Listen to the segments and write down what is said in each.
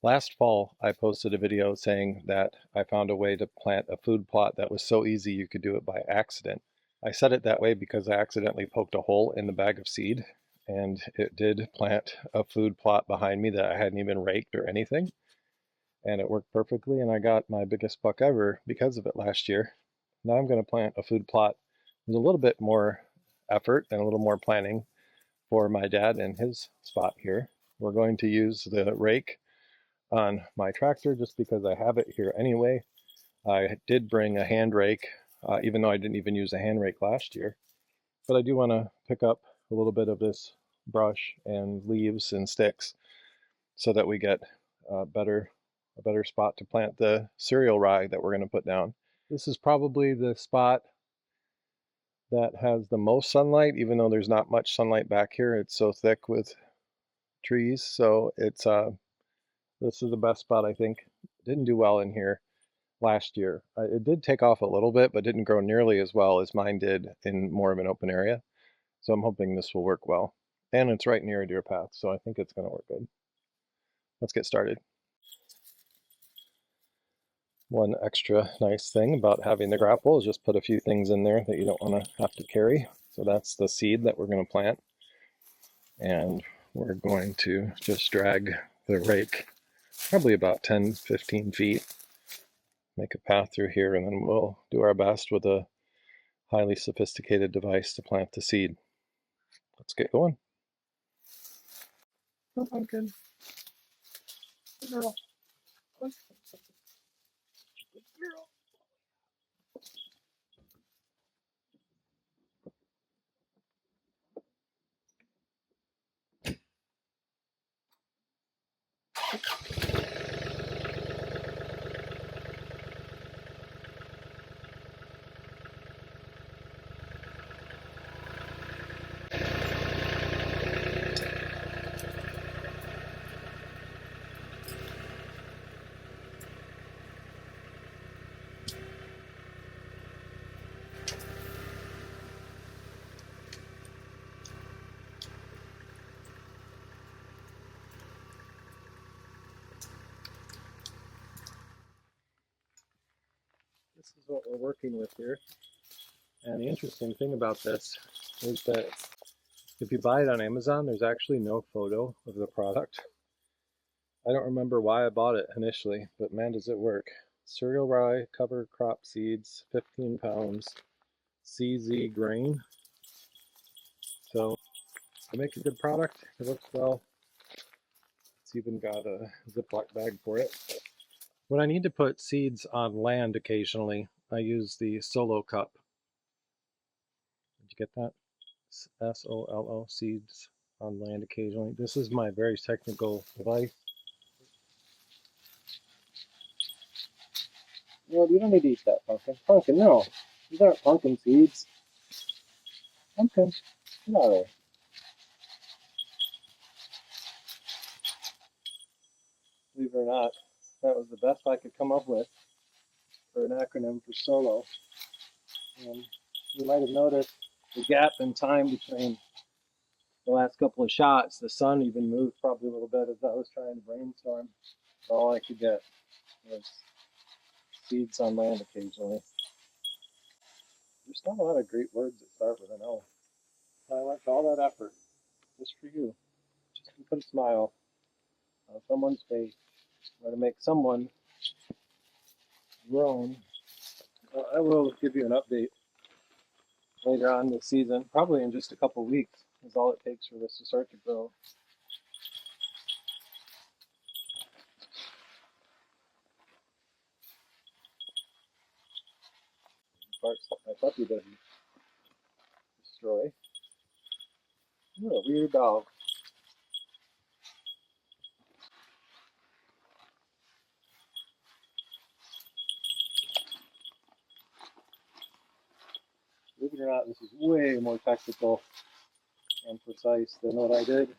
Last fall, I posted a video saying that I found a way to plant a food plot that was so easy you could do it by accident. I said it that way because I accidentally poked a hole in the bag of seed, and it did plant a food plot behind me that I hadn't even raked or anything, and it worked perfectly, and I got my biggest buck ever because of it last year. Now I'm going to plant a food plot with a little bit more effort and a little more planning for my dad and his spot here. We're going to use the rake on my tractor just because I have it here anyway. I did bring a hand rake, even though I didn't even use a hand rake last year. But I do want to pick up a little bit of this brush and leaves and sticks so that we get a better spot to plant the cereal rye that we're going to put down. This is probably the spot that has the most sunlight, even though there's not much sunlight back here. It's so thick with trees, so this is the best spot, I think. Didn't do well in here last year. It did take off a little bit, but didn't grow nearly as well as mine did in more of an open area. So I'm hoping this will work well. And it's right near a deer path, so I think it's going to work good. Let's get started. One extra nice thing about having the grapple is just put a few things in there that you don't want to have to carry. So that's the seed that we're going to plant. And we're going to just drag the rake probably about 10-15 feet, make a path through here, and then we'll do our best with a highly sophisticated device to plant the seed. Let's get going. Oh, pumpkin. Good girl. Good girl. This is what we're working with here. And the interesting thing about this is that if you buy it on Amazon, there's actually no photo of the product. I don't remember why I bought it initially, but man, does it work. Cereal rye cover crop seeds, 15 pounds, CZ grain. So they make a good product. It works well. It's even got a Ziploc bag for it. When I need to put seeds on land occasionally, I use the Solo cup. Did you get that? SOLO, seeds on land occasionally. This is my very technical device. Well, you don't need to eat that, Pumpkin. Pumpkin, no. These aren't pumpkin seeds. Pumpkin, get out of there. Believe it or not, that was the best I could come up with for an acronym for solo. And you might have noticed the gap in time between the last couple of shots. The sun even moved probably a little bit as I was trying to brainstorm. All I could get was seeds on land occasionally. There's not a lot of great words that start with an O. I went to all that effort just for you, just to put a smile on someone's face, or to make someone groan. I will give you an update later on this season, probably in just a couple weeks, is all it takes for this to start to grow. Parts that my puppy doesn't destroy. You're a weird dog. Believe it or not, this is way more technical and precise than what I did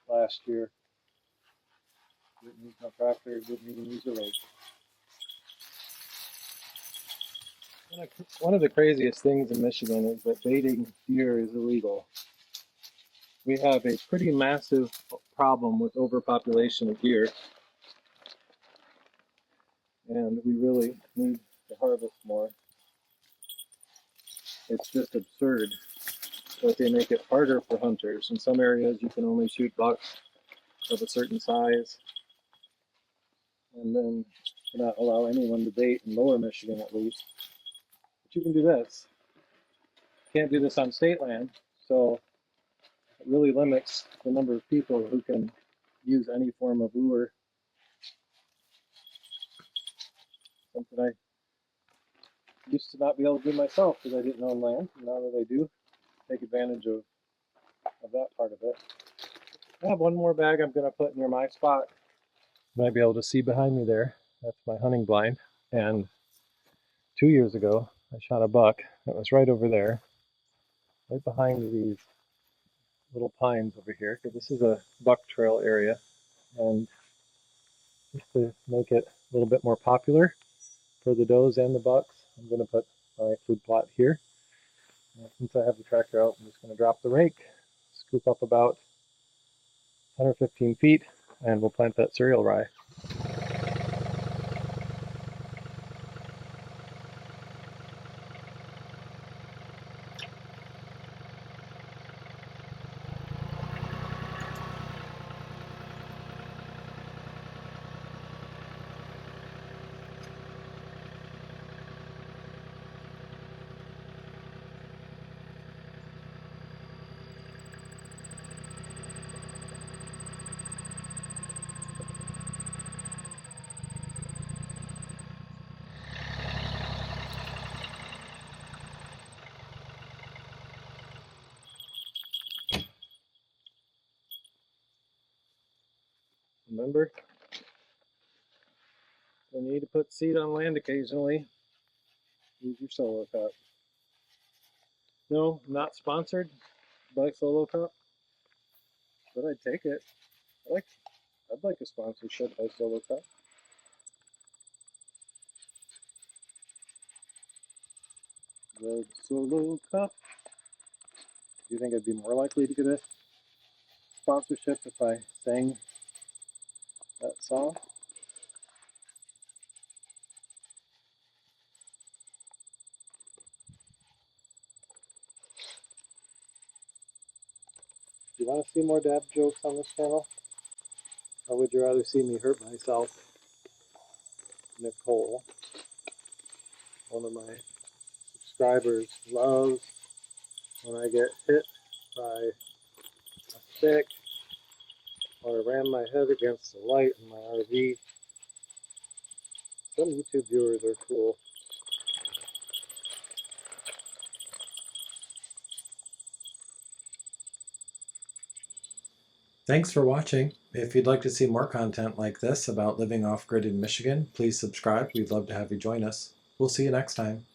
last year. Didn't use my tractor, didn't even use a rake. One of the craziest things in Michigan is that baiting deer is illegal. We have a pretty massive problem with overpopulation of deer. and we really need to harvest more. It's just absurd that they make it harder for hunters. In some areas, you can only shoot bucks of a certain size, and then not allow anyone to bait in lower Michigan at least. But you can do this. You can't do this on state land, so it really limits the number of people who can use any form of lure. Something I used to not be able to do myself because I didn't own land. And now that I do, take advantage of that part of it. I have one more bag I'm going to put near my spot. You might be able to see behind me there. That's my hunting blind. And 2 years ago, I shot a buck that was right over there, right behind these little pines over here, because this is a buck trail area. And just to make it a little bit more popular for the does and the bucks, I'm going to put my food plot here. And since I have the tractor out, I'm just going to drop the rake, scoop up about 10 or 15 feet, and we'll plant that cereal rye. Remember, you need to put seed on land occasionally. Use your solo cup. No, not sponsored by Solo Cup, but I'd take it. I'd like a sponsorship by Solo Cup. The Solo Cup. Do you think I'd be more likely to get a sponsorship if I sang that song? Do you want to see more dad jokes on this channel? Or would you rather see me hurt myself? Nicole, one of my subscribers, loves when I get hit by a stick or ram my head against the light in my RV. Some YouTube viewers are cool. Thanks for watching. If you'd like to see more content like this about living off-grid in Michigan, please subscribe. We'd love to have you join us. We'll see you next time.